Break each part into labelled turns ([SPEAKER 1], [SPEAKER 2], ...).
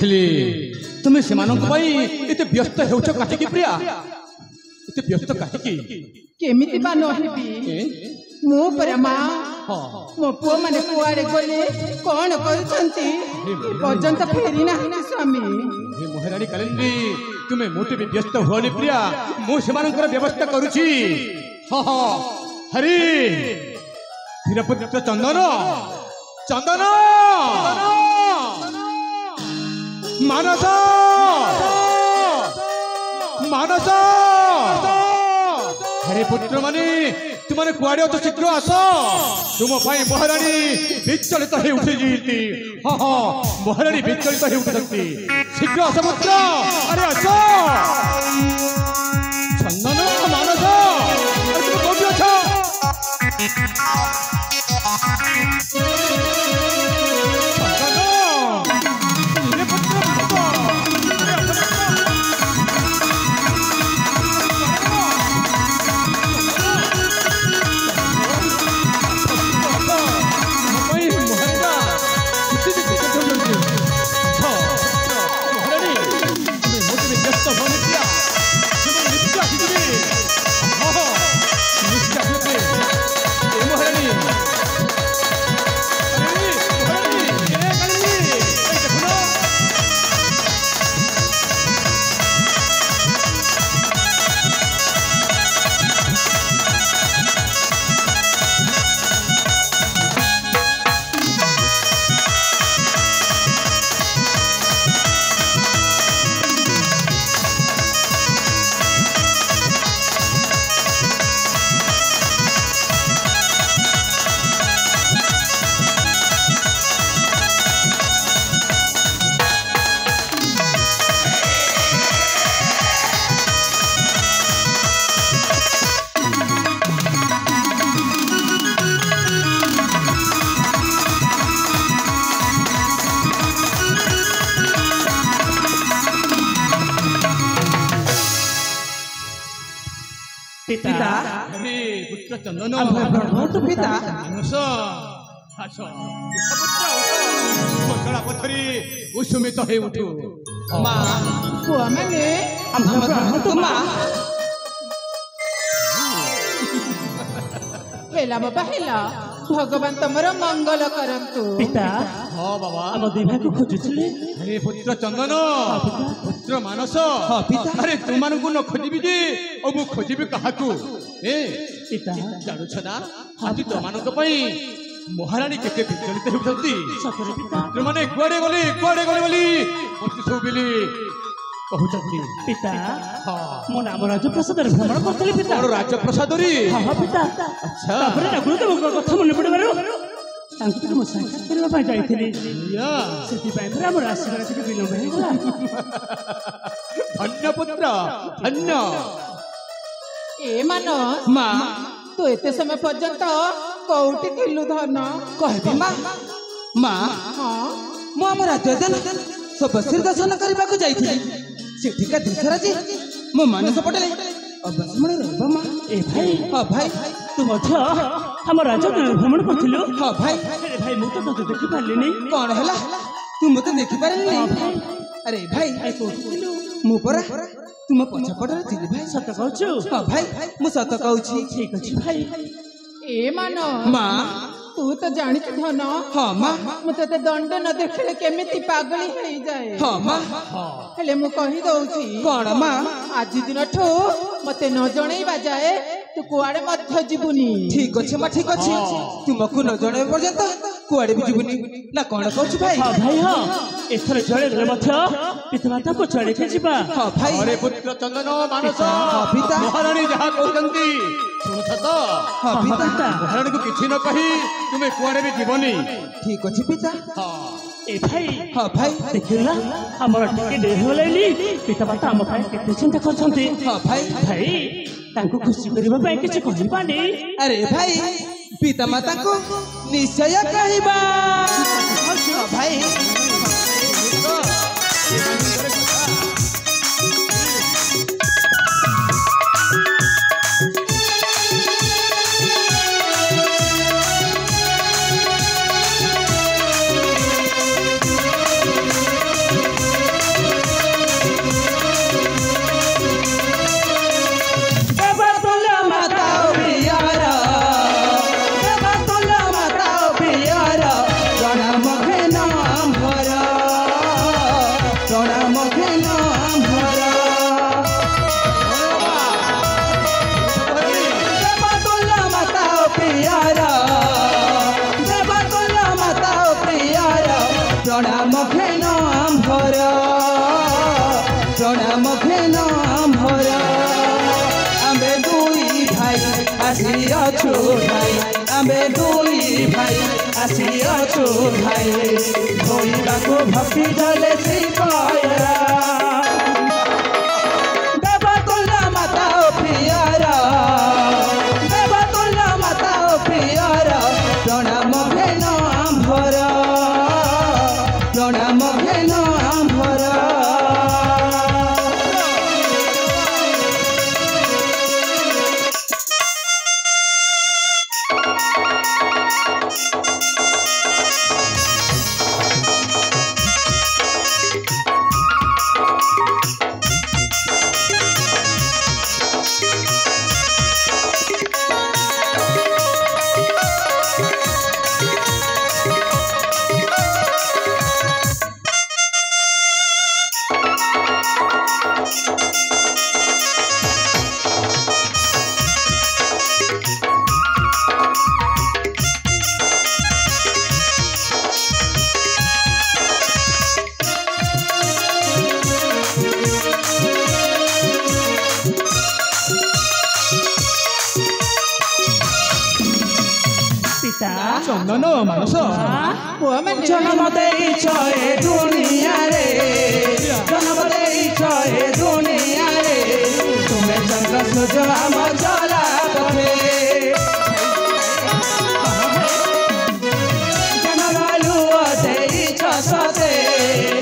[SPEAKER 1] हेले तुम से एत व्यस्त हो कहीं प्रिया एत व्यस्त कहीं
[SPEAKER 2] केमिति बा नहिबी मो पर मां मो पुआ माने कुआड़े गले कौन करछंती पर्यंत फेरी ना स्वामी
[SPEAKER 1] हे महारानी कालिंदी तुम्हें मोटे भी व्यस्त होनी प्रिया मु सेमानकर व्यवस्था करूची हा हा हरि धीरपुत्र चंदन चंदन मानस मानस हरे पुत्र माने तुमने कुआड़े तो शीघ्र आस तुम महारानी विचलित हो उठी हाँ हाँ महारानी विचलित हो उठती शीघ्र आस पुत्र अरे आस चंदन मानस तुम कौन अछ
[SPEAKER 2] पिता
[SPEAKER 1] अरे पुत्र चंदन
[SPEAKER 2] पिता
[SPEAKER 1] पुत्र पथरी उषुमित हो उठू
[SPEAKER 2] मां पुआ माने मां हेला बाबा हेला भगवान तमर मंगल करंतु
[SPEAKER 3] पिता
[SPEAKER 1] हाँ बाबा
[SPEAKER 3] आम देवा को खोजुले
[SPEAKER 1] अरे पुत्र चंदन पुत्र मानस अरे तुम न खोजी जे मु खोजी काकू ए
[SPEAKER 3] पिता
[SPEAKER 1] जानु छना आज तुम महारानी केते विचलित होती तुमने कुआड़े गले बोली मत सब बिली कहउछंती
[SPEAKER 3] पिता मो नाम राजप्रसाद भ्रमण करतली पिता
[SPEAKER 1] और राजप्रसाद री
[SPEAKER 3] हां पिता
[SPEAKER 1] अच्छा
[SPEAKER 3] तापर नगुरुदेव कथा मन पड़बारो तांको तो साक्षात करबा पाई जाईथिली
[SPEAKER 1] या
[SPEAKER 3] सेति पाई पर हमर आशीर्वाद के विलंब हे गला
[SPEAKER 1] धन्य पुत्र धन्य
[SPEAKER 2] ए मानस
[SPEAKER 1] मां
[SPEAKER 2] तो एते समय पर्यंत कोउटी थिलु धन
[SPEAKER 4] कहबी मां मां
[SPEAKER 2] हां
[SPEAKER 4] मो हम राजदन सब सिर दर्शन करबा को जाईथिली सेठिका देशराजी मो मानस पटेले अबसमण रहबा मां
[SPEAKER 3] ए भाई
[SPEAKER 4] हां भाई
[SPEAKER 3] तू मध्य हम राजा भ्रमण करथिलु
[SPEAKER 4] हां भाई
[SPEAKER 3] अरे भाई मु तो देखि पारली नहीं
[SPEAKER 4] कौन हला तू मते देखि पारली नहीं अरे भाई
[SPEAKER 3] आई कोथिलु
[SPEAKER 4] मु परा तुम पछ पडर थिली भाई
[SPEAKER 3] सत कहछु
[SPEAKER 4] हां भाई मु सत कहूची
[SPEAKER 3] ठीक अछि भाई
[SPEAKER 2] ए मानस
[SPEAKER 4] मां
[SPEAKER 2] तू तो जानी धन
[SPEAKER 4] हां मां
[SPEAKER 2] मु तते दंड न देखले केमिति पागली हेई जाए
[SPEAKER 4] हां मां
[SPEAKER 2] हेले मु कहि दउची
[SPEAKER 4] कौन मां
[SPEAKER 2] आज दिन ठो मते न जणैबा जाए तू कुआड़े मध्य जीवुनी
[SPEAKER 4] ठीक अछि मां ठीक अछि तुमको न जणे पर्यंत कुआड़े भी जीवुनी ना कोन कहछु भाई
[SPEAKER 3] हां भाई हां एथर जळे गले मध्य पितामाता को चढ़े के जीवा
[SPEAKER 4] हां भाई
[SPEAKER 1] अरे पुत्र चंदन मानस
[SPEAKER 4] हां पिता
[SPEAKER 1] महारानी जहाँ कहते सुनछ तो
[SPEAKER 4] हां पिता
[SPEAKER 1] महारानी को किसी न कही तुम्हें कुआड़े भी जीवनी
[SPEAKER 4] ठीक अछि पिता
[SPEAKER 3] ए भाई
[SPEAKER 4] हां भाई
[SPEAKER 3] देखिला हमर टिके देह होलेली पितामाता हम भाई केते चिंता करछंती
[SPEAKER 4] हां भाई
[SPEAKER 3] भाई तांको खुशी करबा पई किछ कहि पानी
[SPEAKER 4] अरे भाई पिता माता को निश्चय कहबा हां भाई घेन आम्भर प्रणाम घेन आम्भर आम्बे दुई भाई आसिअछु भाई आम्बे दुई भाई आसिअछु भाई धोइबाको भक्ति जले श्रीपायरा देवतुल्य माता प्रियारा देवतुल्य माता प्रियारा प्रणाम घेन आम्भर प्रणाम घेन आम्भर
[SPEAKER 1] चंदन मानस
[SPEAKER 2] पुआ माने
[SPEAKER 4] जन्म देइछ ए दुनिया रे जन्म देइछ ए दुनिया रे तुमे चंद्र सूर्य आम जला पथे जनरालु देइछ सते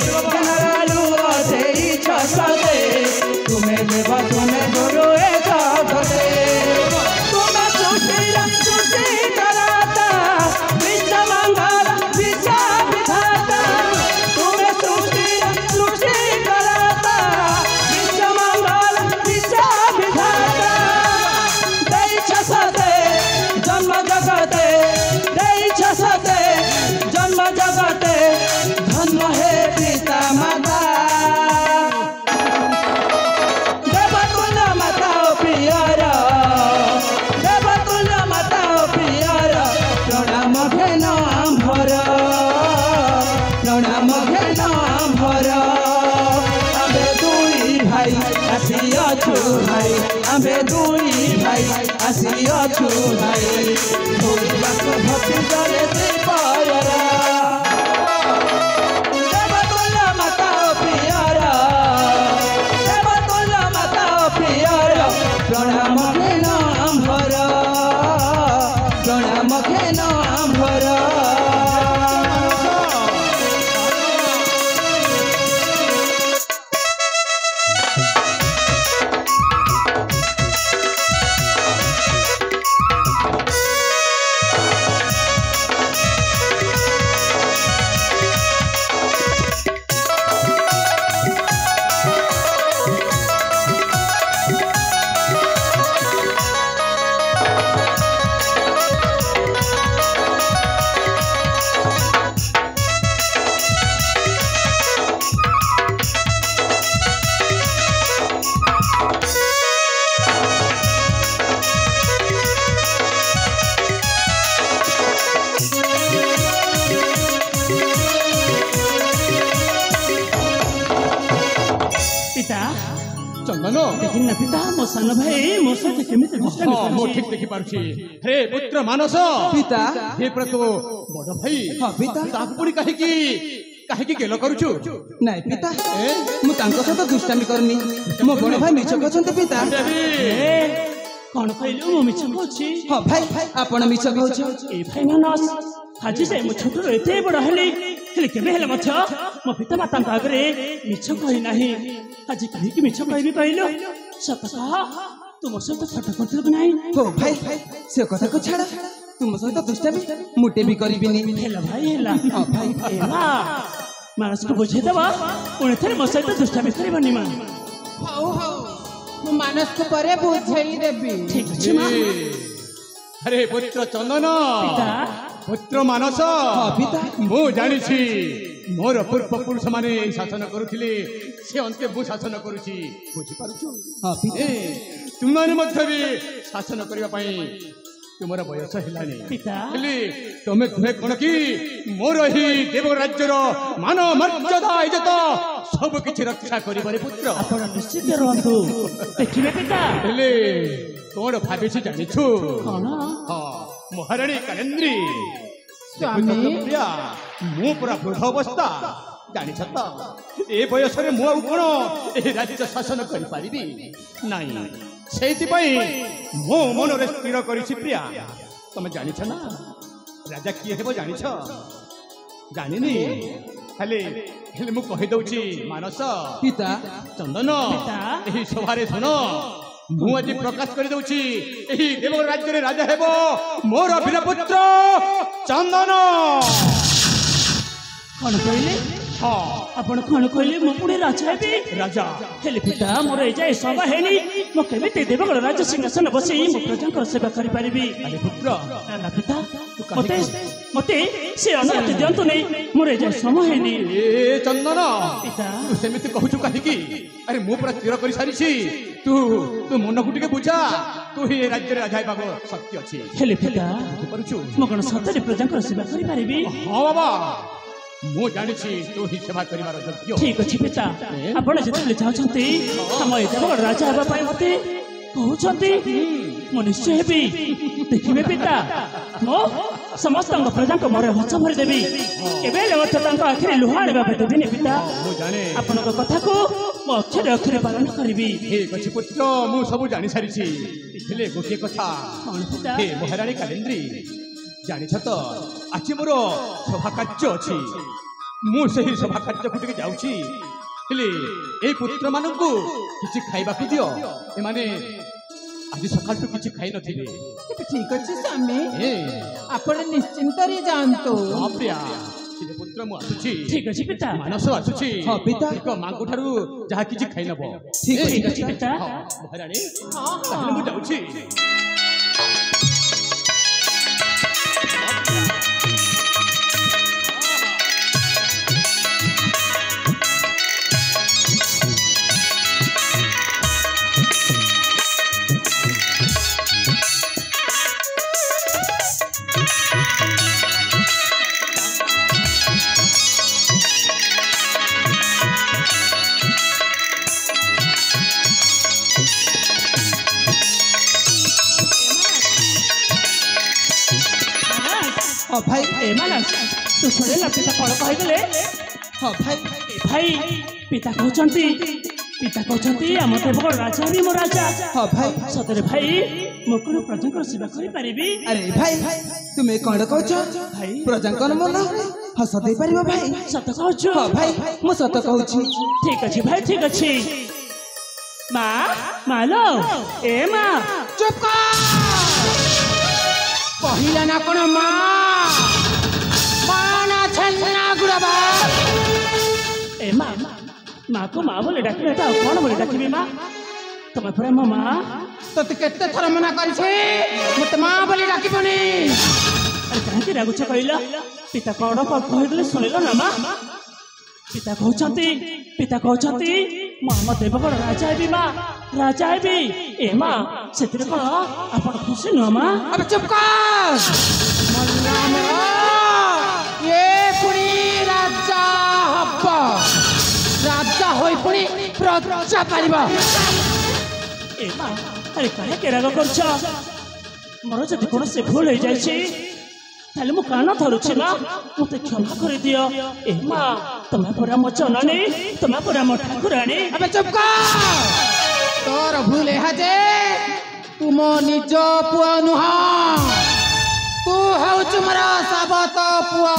[SPEAKER 4] जनरालु देइछ सते तुमे देव तुमे गुरु ए जगते तुमे सुशीला सुशी कराता विश्व मंगल विश्व विधाता तुमे सुशीला सुशी कराता विश्व मंगल विश्व विधाता देइछ सते जन्म जगते देइछ सते जन्म जगते धन्य हे पिता माता देवतुल्य माता प्रियारा देवतुल्य माता प्रियारा प्रणाम घेन आम्भर प्रणाम घेन आम्भर आम्बे दुई भाई आसिअछु भाई आम्बे दुई भाई आसिअछु भाई धोइबाको भक्ति जले श्रीपायरा देवतुल्य माता प्रियारा देवतुल्य माता प्रियारा प्रणाम घेन आम्भर प्रणाम घेन आम्भर
[SPEAKER 3] पिता
[SPEAKER 1] चंदन
[SPEAKER 3] देखिन ना पिता मो सान भाई मो सहित केमिति दुष्टामि
[SPEAKER 1] हाँ मु
[SPEAKER 3] करुछि।
[SPEAKER 1] ठीक देखि पारुछि हे पुत्र मानस
[SPEAKER 4] पिता
[SPEAKER 1] हे प्रतो बड़ भाई
[SPEAKER 4] हाँ पिता
[SPEAKER 1] ताकु पुणी काहेकि गेल करूछु
[SPEAKER 4] नाई पिता मु तांको सहित दुष्टामि करनी मो बड़ भाई मिछ कहछन्ते पिता
[SPEAKER 3] ए कौन कहलु मो मिछ कहछि
[SPEAKER 4] हाँ भाई आपण मिछ कहछ
[SPEAKER 3] ए भाई मानस आज से मो छोटरो एते बड़ हेली हेले केबे हेले मछ मो पिता माता आगरे मिछ कहि नाही आज कहि कि मिछ कहबी कहलु सत कह तुम सहित छट करथिल कि नाही
[SPEAKER 4] हो भाई से कथा को छाड़ तुम सहित दुष्टामि मुटे भी करिबिनी
[SPEAKER 3] हेला भाई हेला
[SPEAKER 4] हाँ भाई
[SPEAKER 3] एला मानस को बुझे दबा पुणे थरे मो सहित दुष्टामि करबनी मा
[SPEAKER 2] हौ हौ मु मानस को परे बुझेई देबी
[SPEAKER 3] ठीक अछि मा
[SPEAKER 1] अरे पुत्र चंदन
[SPEAKER 3] पिता
[SPEAKER 1] पुत्र मानस
[SPEAKER 4] हाँ पिता
[SPEAKER 1] मु जानिछि मोर पूर्व पुरुष माने शासन करुथिले से अंते मु शासन करुछि बुझि पारुछु
[SPEAKER 4] हाँ पिता
[SPEAKER 1] तुमने मध्य भी शासन करबा पई तुमर बयस हेलानी
[SPEAKER 3] पिता
[SPEAKER 1] हेली तमे तुहे कोन की मोर ही देव राज्यर मान मर्यादा इज्जत सब किछि रक्षा करिबारे पुत्र
[SPEAKER 3] आपण निश्चित रहंतु देखिबे पिता
[SPEAKER 1] हेले कोन भाबिछि जानिछु
[SPEAKER 3] कोन
[SPEAKER 1] हां महारानी कालेंद्री
[SPEAKER 2] स्वामी
[SPEAKER 1] प्रिया मु पूरा वृद्ध अवस्था जानिछ त ए बयस रे मु कोन ए राज्य शासन करि पारिबी नाही सेति पई मो मन रे स्थिर करिछि प्रिया तमे जानिछ ना राजा किए हेबो जानिछ जानिनी हेले हेले मु कहि दउछि मानस
[SPEAKER 2] पिता
[SPEAKER 1] चंदन
[SPEAKER 3] पिता
[SPEAKER 1] एही सभारे सुनो मु आज प्रकाश कर दउछि एही देव राज्य रे राजा हेबो मोर वीरपुत्र चंदन
[SPEAKER 3] कोन कहले
[SPEAKER 1] हां
[SPEAKER 3] आपण कोन कहले मु पुणे राजा हेबी
[SPEAKER 1] राजा
[SPEAKER 3] हेले पिता मोर ए जाय सभा हेनी मो केमिते देवगण राज्य सिंहासन बसी मो प्रजांकर सेवा करि परिबी
[SPEAKER 1] अरे पुत्र
[SPEAKER 3] ना पिता मते मते से अनुमति दियंतु नै मोर ए जाय समय हेनी
[SPEAKER 1] ए चंदन
[SPEAKER 3] पिता
[SPEAKER 1] तू सेमिति कहूछु काहे की अरे मु पूरा स्थिर कर सारिछि तू तू मन को टिके बुझा तू ही राज्य रे राजा हेबाको शक्ति अछि
[SPEAKER 3] हेले पिता
[SPEAKER 1] करूछु
[SPEAKER 3] मो कोन सतरे प्रजांकर सेवा करि परिबी
[SPEAKER 1] हां बाबा मु जानिछि तू ही सेवा करिवार योग्य
[SPEAKER 3] ठीक अछि पिता आपण जेतले चाहछंती हम ए देवगण राजा हेबा पई मते कहउछंती मो निश्चय हेबी देखिबे पिता मो समस्त प्रजा को मोर हस भरी देवी केबे लगत तांक आखिरे लुहाड़ बाबे देबी ने पिता
[SPEAKER 1] मु जाने
[SPEAKER 3] आपण कथा को मो अक्षरे अक्षरे पालन करबी
[SPEAKER 1] ठीक अछि पुत्र मु सब जानि सारिछि इथिले गोटे कथा
[SPEAKER 3] कोन पिता
[SPEAKER 1] हे महारानी कालेंद्री जानिछ त आज मोर सभा कार्य अछि मु सही सभा कार्य को टिके जाउछि हेले ए पुत्र मानकु किछि खाइबा को दियो ए माने आज सकाळ तो किछि खाइ नथिले
[SPEAKER 2] तेबे ठीक अछि स्वामी
[SPEAKER 1] ए
[SPEAKER 2] आपण निश्चिंत रे जानतो
[SPEAKER 1] हां प्रिया हे पुत्र मु आसुछि
[SPEAKER 3] ठीक अछि पिता
[SPEAKER 1] मानस आसुछि
[SPEAKER 2] हां पिता
[SPEAKER 1] एक मांगु ठारू जहा किछि खाइ नबो
[SPEAKER 3] ठीक अछि पिता
[SPEAKER 1] हां महारानी
[SPEAKER 2] हां
[SPEAKER 1] ताहले मु जाउछि
[SPEAKER 2] हां भाई
[SPEAKER 3] ए मानस तू सुने ना पिता कोन कहि गेले
[SPEAKER 2] हां भाई
[SPEAKER 3] भाई पिता कहउछंती हम देवगण राजा भी मो राजा
[SPEAKER 2] हां भाई
[SPEAKER 3] सतरे भाई मो कोन प्रजांकर सेवा करि परिबी
[SPEAKER 2] अरे भाई तुमे कोन कहछ
[SPEAKER 3] भाई
[SPEAKER 2] प्रजांकर मन हस दे परिबो भाई
[SPEAKER 3] सत कहछु
[SPEAKER 2] हां भाई मु सत कहूछि
[SPEAKER 3] ठीक अछि भाई ठीक अछि मां मालो ए मां
[SPEAKER 2] चुप कर कहिला ना कोन मां माना छन्ना गुरबा
[SPEAKER 3] ए मां मां को मां बोले डाकिबे त कोन बोले डाकिबे मां तमे पुरा मो मां
[SPEAKER 2] तते केते थर मना करछे मते मां बोली डाकिबनी
[SPEAKER 3] अरे काहे रागुछ कहिला पिता कोन कहिदले सुनिलो ना मां पिता कहउछंती मां म देवगण राजा हेबी मां राजा हेबी ए मां सेतिर कोन आपण खुशी न मां
[SPEAKER 2] अबे चुप कर मल्ला मेरा ये पुरी राजा हप राजा होई पुरी प्रजा पारिबा
[SPEAKER 3] ए मां अरे काहे राग करछ मोर जदि कोन से भूल हो जाय छी ताले मु कान धरुछि मां मते क्षमा कर दियो ए मां तमे पुरा मो जननी तमे पुरा मो ठाकुरानी
[SPEAKER 2] अबे चुप कर तोर भूल है जे तू मो निज पुआ नुहा तू हौ तुमरा साबत पुआ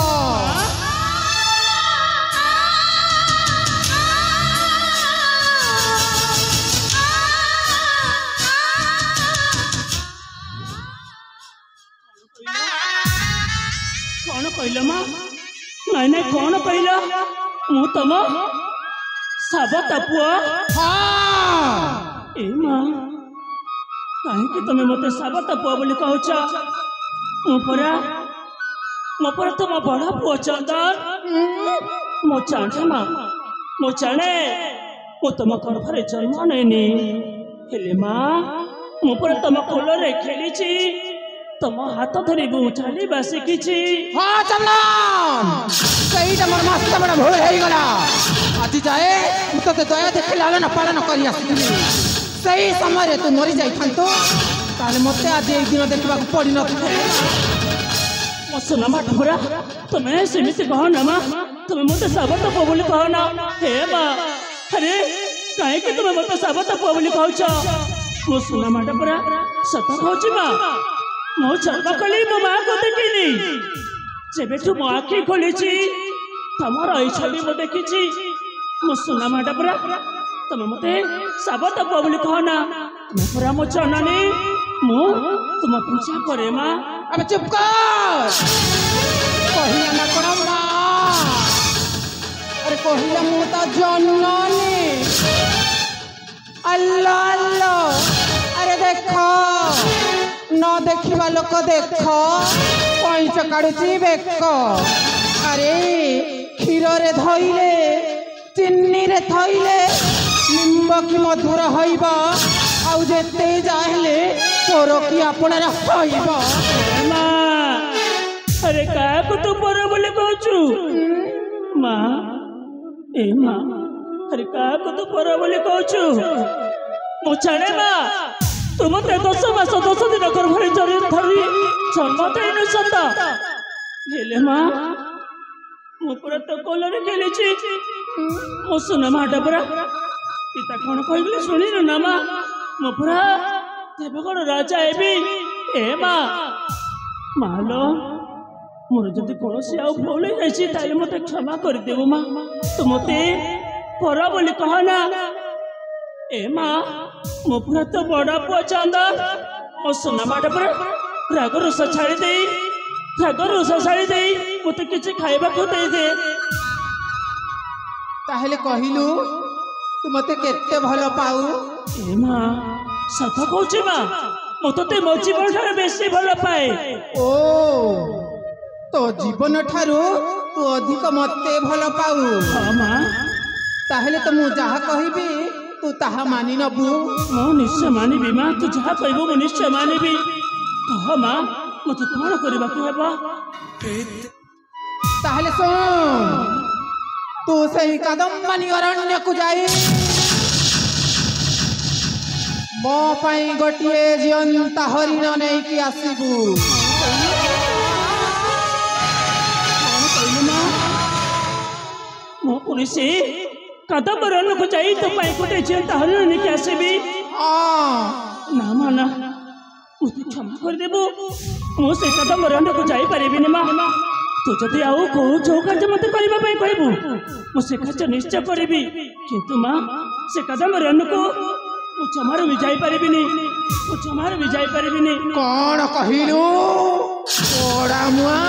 [SPEAKER 3] कौन कहल मां नहीं नहीं कौन कहल मु तम साबत पुआ
[SPEAKER 2] हाँ
[SPEAKER 3] ए मां कहीं तमे मते साबत पुआ बोली कहूछ मो पर तुम बड़ा पुआ चंदन मो चाहे मां मो चाहे मो तुम गर्भरे जन्म नैनी हेले मां मो पर तुम कोल रे खेली तुम हाथ धरी मु चलवा शिखी
[SPEAKER 2] हाँ चंदन सहीटा मोर मस्त बड़ा भूल हो गला आज जाए तो दया देखी लालन पालन कर सही समय तू मरी जाइथांतो ताले मते आज एक दिन देखा पड़ी न
[SPEAKER 3] मो सुना मा ढोरा तुम्हें सेमिति कहो ना माँ तुम्हें मत साबत पो बोली कहो ना हे माँ अरे कहीं कि तुम्हें मत साबत पो बोली कहूछ मो सुना मा ढोरा सत कहूची माँ मो जन्म कली मो माँ को देखिनी जेबेठू मो आखि खोली तमर ई छवि मो देखी मो सुना मा ढोरा तुम्हें मते साबत पो बोली कहो ना तुम्हें पूरा मो जननी मु तुम पूजा करे माँ
[SPEAKER 2] अब चुप कर कहिला ना कोन मां अरे कहिला मु त जननी अल्लाह अल्लाह अरे देखो न देखिबा लोक देखो पैंच काढुची बेक अरे क्षीर रे धइले चिन्नी रे थइले निम्ब की मधुर हइबा आउ जेते जाहले तोर की आपना हइबा
[SPEAKER 3] अरे का को तू पर बोले कहछु माँ ए माँ अरे का को तू पर बोले कहछु मु छाड़े माँ तू मते 10 मास 10 दिन घर भरे जरे धरी जन्म देनु सता हेले माँ मु पूरा तो कोलरे खेलिछि मो सुना माँ डबरा पिता कौन कहले सुनी ना माँ मो पूरा देवगण राजा एबी ए माँ मालो मोर जदि कौन भूल जाइए मत क्षमा करदेव माँ तो मत पर बोली कहना ए माँ मो पूरा तो बड़ा पुआ चांदा मो सुना माटा पर राग रोष छाड़ी दे राग रोष छाड़ी दे मत किसी खाइबा को दे दे
[SPEAKER 2] ताहले कहिलु तू मते केते भलो पाऊ
[SPEAKER 3] ए माँ सत कहूची माँ मत ते मो जीवन ठारे बेसी भलो पाए
[SPEAKER 2] ओ तो जीवन ठारू तू अधिक मते भलो पाऊ
[SPEAKER 3] हाँ माँ
[SPEAKER 2] ताहले तो मु जहा कहिबी तू ताहा मानि नबु
[SPEAKER 3] मो निश्चय मानिबी माँ तू जहा कहबो मु निश्चय मानिबी कह माँ मते कौन करबा को हेबा
[SPEAKER 2] ताहले सुन तू सही कदम्बानी अरण्य को जाई मो पाई गोटिए जीवंता हरिण नहीं कि आसीबू
[SPEAKER 3] मो पुलिस कदम को जाई तो पाई गोटे जीवंता हरिण नहीं कि आसीबी ना माँ ना मुझे क्षमा कर देबो मो से कदम को जाई परिबिनी माँ तो जदि आउ को जो कार्य मत करबा पई कहबू मो से कार्य निश्चय करबी किंतु माँ से कदम को मु जमार भी जाई परिबिनी मु जमार भी जाई परिबिनी
[SPEAKER 2] कौन कहिलु ओड़ा मुआ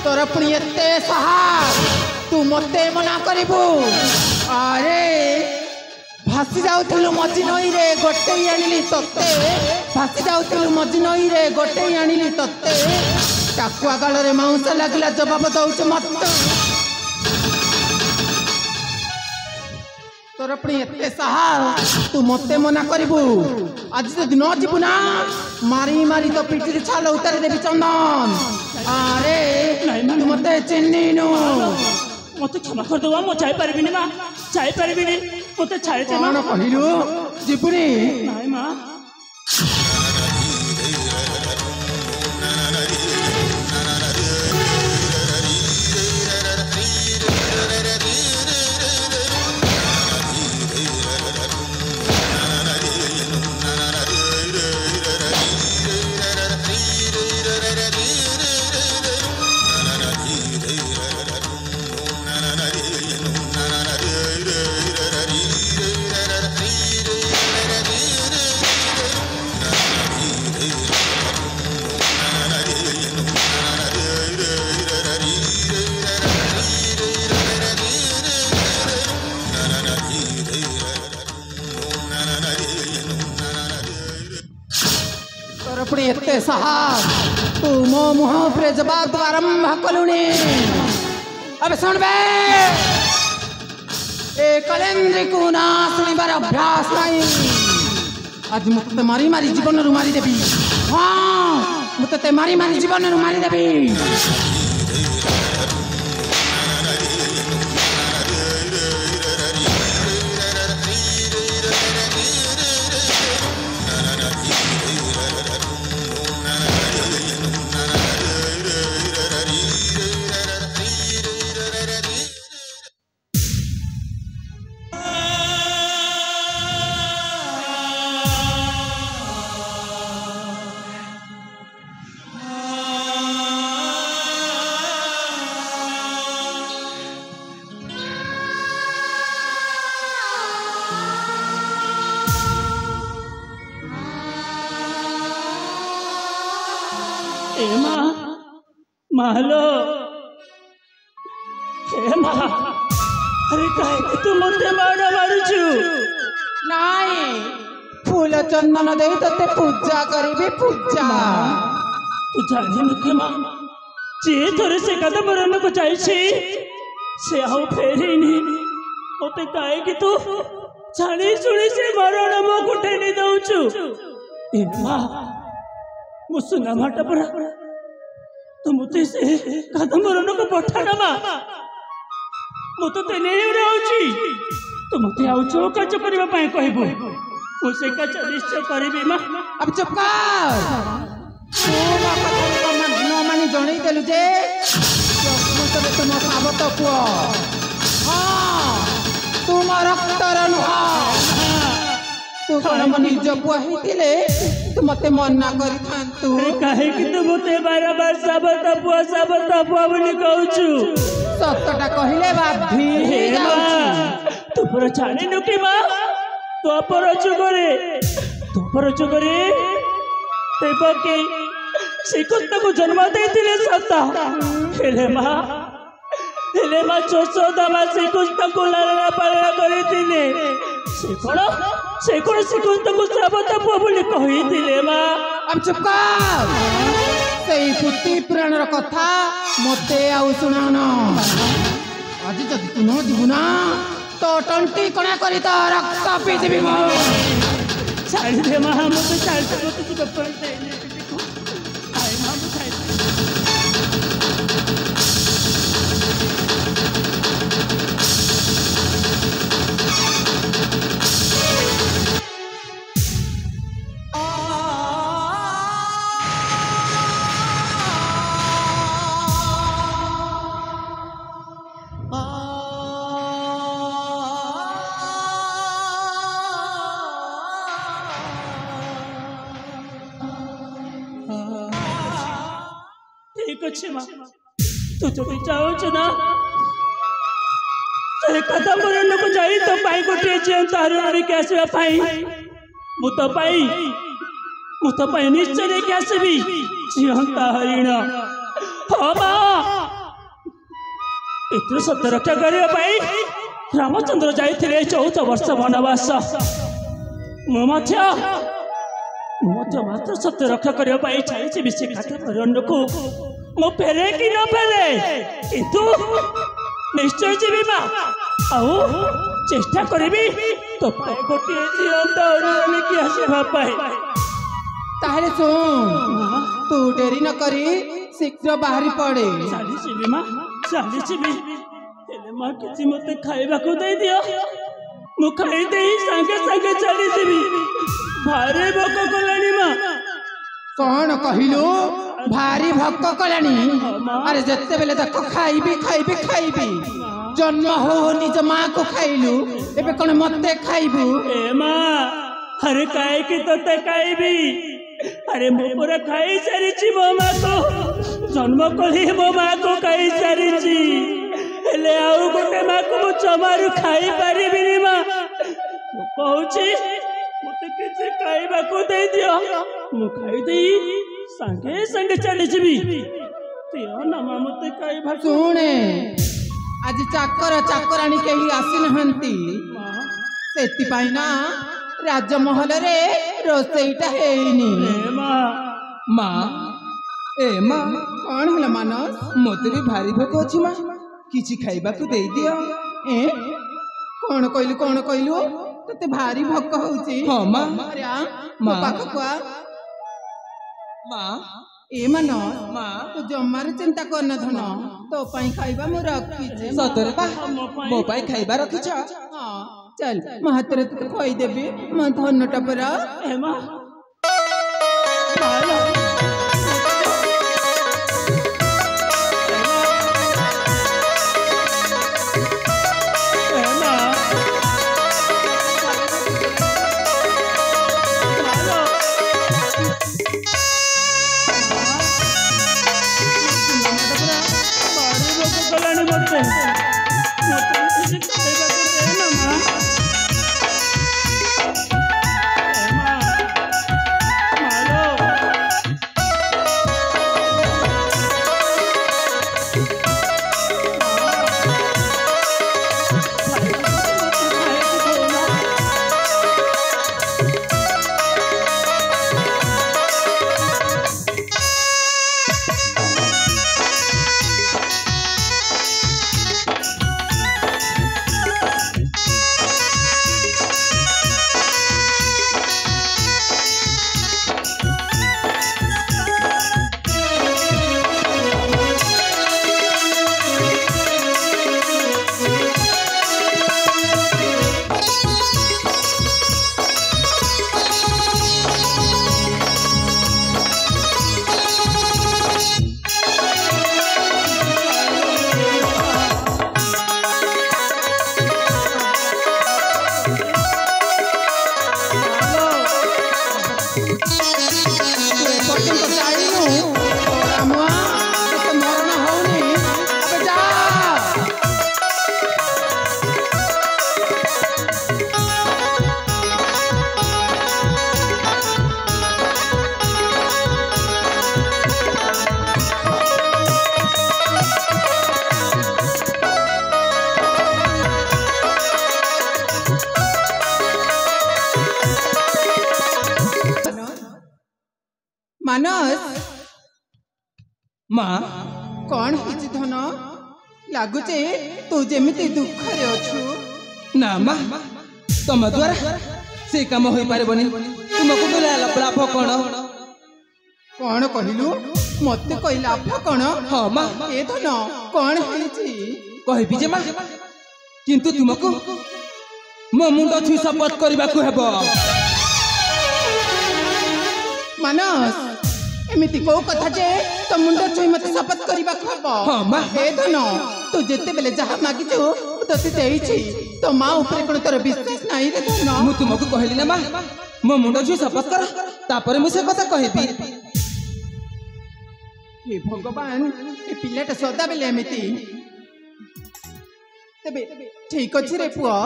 [SPEAKER 2] तोर अपनी एते साहस तू मते मना करिबू अरे भासी जाउथलु मजी नई रे गोटे आनिली तत्ते भासी जाउथलु मजी नई रे गोटे आनिली तत्ते टाकुआ गाल रे मांस लागला जवाब दउछ मत तोर अपनी एते साहस तू मते मना करिबू आज तो न जीवु ना मारी मारी तो पिटी छाल उतार देबी चंदन अरे तू मते चिन्नी नु
[SPEAKER 3] मत क्षमा कर दो मो जाई परिबिनी माँ जाई परिबिनी मते छाड़े दे माँ
[SPEAKER 2] कौन कहिलु जीवनी
[SPEAKER 3] नाई माँ
[SPEAKER 2] अपनी एते साहस तू मो मुह पर जवाब आरंभ कलुनी अब सुन बे ए कलेंद्री को ना सुनिबार अभ्यास नहीं आज मत मारी मारी जीवन रु मारी देबी हाँ ମୁଁ ତତେ ମାରି ମାରି ଜୀବନରୁ ମାରିଦେବି।
[SPEAKER 3] मालो हे माँ अरे काहे कि तू मते मारा मारुछु
[SPEAKER 2] नाई फूल चंदन दे तते पूजा करिबी पूजा।
[SPEAKER 3] तू जानिनु कि माँ जे थोरे से कदम मरण को जाइछि से आउ फेरिनी मते काहे कि तू छाणी सुणी से मरण मो कुटेनी दउछु। ए माँ मु सुना माटा परा तो मुते से कदम मरण को पठाना माँ मु तो तेने रहउछि तो मते आउ जो काज करबा पय कहबो मु से काज निश्चय करबी माँ।
[SPEAKER 2] अब चुप कर तू मा कथा न मानी जणई देलु जे मु तबे तुम साबत पुओ हां तुम रक्तर नुह तू कोन म निज पुओ हेतिले तू मते मना करि थांतु
[SPEAKER 3] काहे कि तू मते बार बार साबत पुओ बोली कहउछु।
[SPEAKER 2] सतटा कहिले बाधी हे जाउछि
[SPEAKER 3] तू पर छाणी नुकी माँ तो पर जुगरे देवकी श्रीकृष्ण को जन्म देथिले सता हेले माँ यशोदा माँ श्रीकृष्ण को लालना पालना करिथिले से कोन श्रीकृष्ण को साबत पुओ बोली कहिथिले माँ।
[SPEAKER 2] अब चुप कर सेई पुती पुराणर कथा मते आउ सुनान आज जदि तू न जीवु ना तो टंटी कणा करी तो रक्त पी देबी मो
[SPEAKER 3] छाड़ी दे माँ मते छाड़ी दे मते तू बपन दे आई माँ मु छाड़ी तू जो चाहू ना कदम मरण को जाई तो पाई गोटे झील तार मारिक आसवा मु तो पाई निश्चय लेके आसबी झीलता हरिण। हाँ माँ एत सत्य रक्षा करने रामचंद्र जाइए 14 वर्ष वनवास मात्र सत्य रक्षा करने छाड़ी से कदम को मो फेरे कि न फेरे किंतु निश्चय जीवी माँ आउ चेष्टा करिबी तो पाए गोटे जीवंत लेके आसवा
[SPEAKER 2] ताहले सुन तू डेरी न करी शीघ्र बाहरी पड़े।
[SPEAKER 3] चली जीवी माँ चली जीवी हेले माँ किसी मते खाइबा को दे दियो मु खाई दे संगे संगे चली जीवी भारी भोक कलानी माँ।
[SPEAKER 2] कौन कहिलु भारी भोक कलानी अरे जत्ते बेले तक खाइबी जन्म हो निज माँ को खाइलु एबे कौन मते खाइबु।
[SPEAKER 3] ए माँ अरे काहे कि तते खाइबी अरे मो पूरा खाई सारी मो माँ को जन्म कली मो माँ को खाई सारी हेले आउ गोटे माँ को मु जमारू खाई पारिबिनी माँ मु कहूची मते किसी खाइबा को दे दियो मु खाई देई संगे संगे चली जीवी तियो ना माँ मते खाइबा।
[SPEAKER 2] सुने आज चाकराणी केही आसी नहंती सेति पाई ना राजमहल रे रोसईटा हेइनी।
[SPEAKER 4] माँ ए माँ
[SPEAKER 2] कौन होला मानस
[SPEAKER 4] मते भी भारी भोक अछि माँ किछि खाइबा को दे दियो।
[SPEAKER 2] ए कौन कहलु तते भारी भोक होउची।
[SPEAKER 4] हां माँ
[SPEAKER 2] अरे माँ पाख को
[SPEAKER 4] माँ
[SPEAKER 2] ए मन
[SPEAKER 4] माँ
[SPEAKER 2] तू जमार चिंता करना धन तो पाई खाइबा मु रखी
[SPEAKER 4] सतरे बा मो पाई खाइबा रखिछ
[SPEAKER 2] हाँ चल मैं हाथ तो खोई देबी मैं धन टपरा
[SPEAKER 3] एमा मालो एमा मालो बाड़ी रोग कल्याणी मते मते किसी खाइबा तो दे ना मां एमा मालो
[SPEAKER 2] पर्यंत जाइनु तोरा मुआ तो मरण होनी अब जा मानस
[SPEAKER 4] माँ
[SPEAKER 2] कौन हिची धन लागुचे तू जेमिति दुख रे अछु
[SPEAKER 4] ना माँ तुम द्वारा से काम होई पारबनी तुमको बोला लाभ कौन
[SPEAKER 2] कौन कहलु मते कहि लाभ कौन
[SPEAKER 4] हाँ माँ
[SPEAKER 2] ए धन कौन हिची
[SPEAKER 4] कहबी जे माँ किंतु तुमको मो मुंड छु शपथ करबा को हेबो
[SPEAKER 2] मानस एमिति को कथा जे तो मुंड छुई मते शपथ करबा खबो
[SPEAKER 4] हाँ माँ
[SPEAKER 2] ए धन तू जेते बेले जहा मागिछु तते देइछि तो मां ऊपर कोन तोर विश्वास नाही रे धन
[SPEAKER 4] मु तुमको कहली ना माँ मो मुंड छु शपथ कर तापर मु से कथा कहबी
[SPEAKER 2] हे भगवान ए पिलेटा सदा बेले एमिति तबे ठीक अछि रे पुआ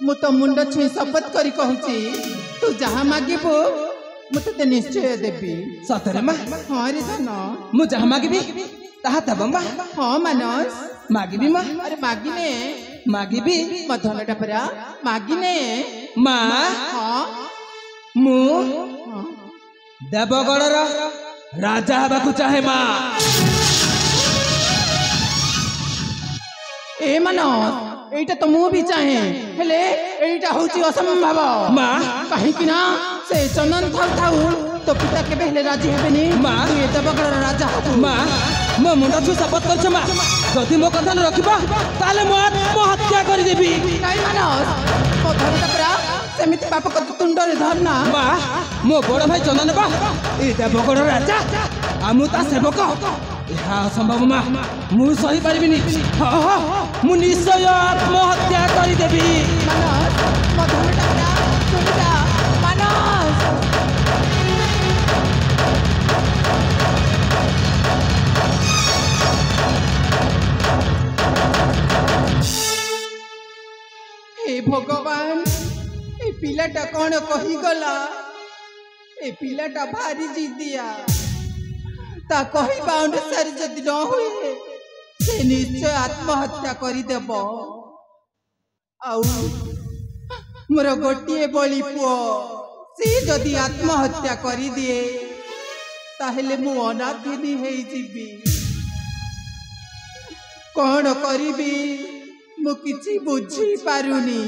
[SPEAKER 2] मु तो मुंड छुई शपथ करी कहूछि तू जहा मागिबो मु तते निश्चय देबी
[SPEAKER 4] सतरे माँ
[SPEAKER 2] हां रे धन
[SPEAKER 4] मु जहा मागिबी ताहा तब माँ
[SPEAKER 2] हां मानस
[SPEAKER 4] मागिबी माँ
[SPEAKER 2] अरे मागिने
[SPEAKER 4] मागिबी
[SPEAKER 2] मधनटा परा मागिने
[SPEAKER 4] माँ
[SPEAKER 2] हां
[SPEAKER 4] मु
[SPEAKER 2] हां
[SPEAKER 4] देवगढ़ राजा हबाकू चाहे माँ
[SPEAKER 2] ए मानस एटा तो मु भी चाहे हेले एटा होची असंभव
[SPEAKER 4] माँ
[SPEAKER 2] कहीं कि ना से चंदन थाउ थाउ तो पिता के पहले राजी हेबेनी
[SPEAKER 4] माँ
[SPEAKER 2] तू ए देवगढ़ राजा हबु
[SPEAKER 4] माँ मो मुंड छु शपथ करछ माँ जदि मो कथा न रखिबा ताले मो आत्महत्या कर देबी
[SPEAKER 2] नहीं मानस मधनटा परा सेमिति बाप को तुंड रे धरना
[SPEAKER 4] माँ मो बड़ भाई चंदन बा ए देवगढ़ राजा आमु ता सेवक ଏହା ଅସମ୍ଭବ ମା ମୁଁ ସହି ପାରିବିନି ହଁ ହଁ ମୁଁ ନିଶ୍ଚୟ ଆତ୍ମହତ୍ୟା କରିଦେବି
[SPEAKER 2] मानस मधनटा परा सुनिजा मानस हे भगवान ए पिलाटा कौन कही गला ए पिलाटा भारी जिदिया ता कहवा अनुसार जदि न हुए से निश्चय आत्महत्या करदेब आउ मोर गोटे बड़ी पुओ से जदि आत्महत्या करदिए ताहेले मु अनाथिनी हे जीवी कौन करिबी मु किछि बुझी पारुनी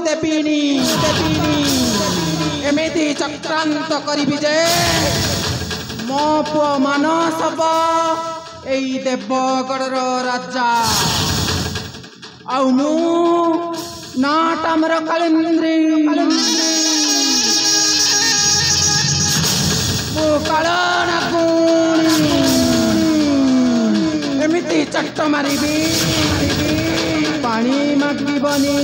[SPEAKER 2] ଦେବିନି ଏମିତି ଚକ୍ରାନ୍ତ କରିବି ଯେ ମୋ ପୁଅ ମାନସ ହବ ଏଇ ଦେବଗଡ଼ର ରାଜା ଆଉ ମୁଁ ନାଟା ଆମର କାଳେନ୍ଦ୍ରୀ ମୁଁ କାଳ ନାଗୁଣୀ ଏମିତି ଚଟ ମାରିବି ପାଣି ମାଗିବନି।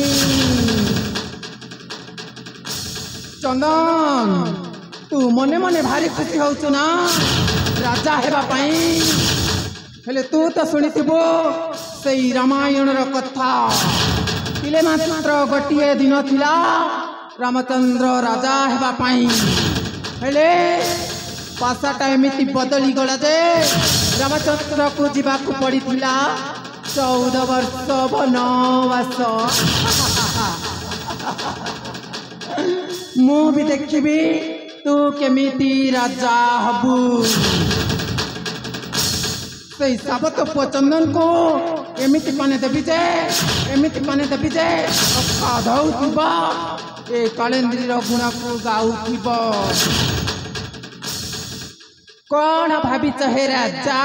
[SPEAKER 2] ଚନ୍ଦନ ତୁ ମନେ ମନେ ଭାରି ଖୁସି ହଉଛୁ ନା ରାଜା ହେବା ପାଇଁ ହେଲେ ତୁ ତ ଶୁଣିଥିବୁ ସେଇ ରାମାୟଣର କଥା ପିଲେ ମାତ୍ର ଗୋଟିଏ ଦିନ ଥିଲା ରାମଚନ୍ଦ୍ର ରାଜା ହେବା ପାଇଁ ହେଲେ ପାସାଟା ଏମିତି ବଦଳିଗଲା ଯେ ରାମଚନ୍ଦ୍ରକୁ ଯିବାକୁ ପଡ଼ିଥିଲା 14 ବର୍ଷ ବନବାସ। ମୁଁ ବି ଦେଖିବି ତୁ କେମିତି ରାଜା ହବୁ। ସେଇ ସାବତ ପୁଅ ଚନ୍ଦନକୁ ଏମିତି ପାନେ ଦେବି ଯେ ଗାଧଉଥିବ ଏ କାଳେନ୍ଦ୍ରୀର ଗୁଣକୁ ଗାଉଥିବ। କଣ ଭାବିଛ ହେ ରାଜା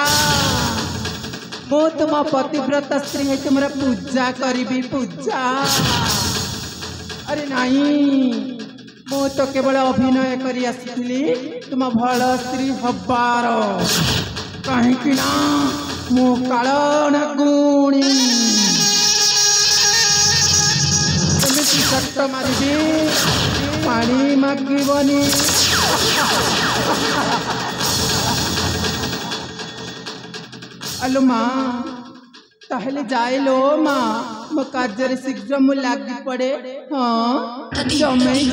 [SPEAKER 2] ମୁଁ ତୁମ ପତିବ୍ରତ ସ୍ତ୍ରୀ ହେଇ ତୁମର ପୂଜା କରିବି ପୂଜା? ଆରେ ନାଇଁ ମୁଁ ତ କେବଳ ଅଭିନୟ କରି ଆସିଥିଲି ତୁମ ଭଲ ସ୍ତ୍ରୀ ହବାର କାହିଁକି ନା ମୁଁ କାଳ ନାଗୁଣୀ ଏମିତି ଚଟ ମାରିବି ପାଣି ମାଗିବନି। ଆଲୋ ମା ତାହେଲେ ଯାଏ ଲୋ ମା ମୋ କାର୍ଯ୍ୟରେ ଶୀଘ୍ର ମୁଁ ଲାଗି ପଡ଼େ। ହଁ ଜମେଇ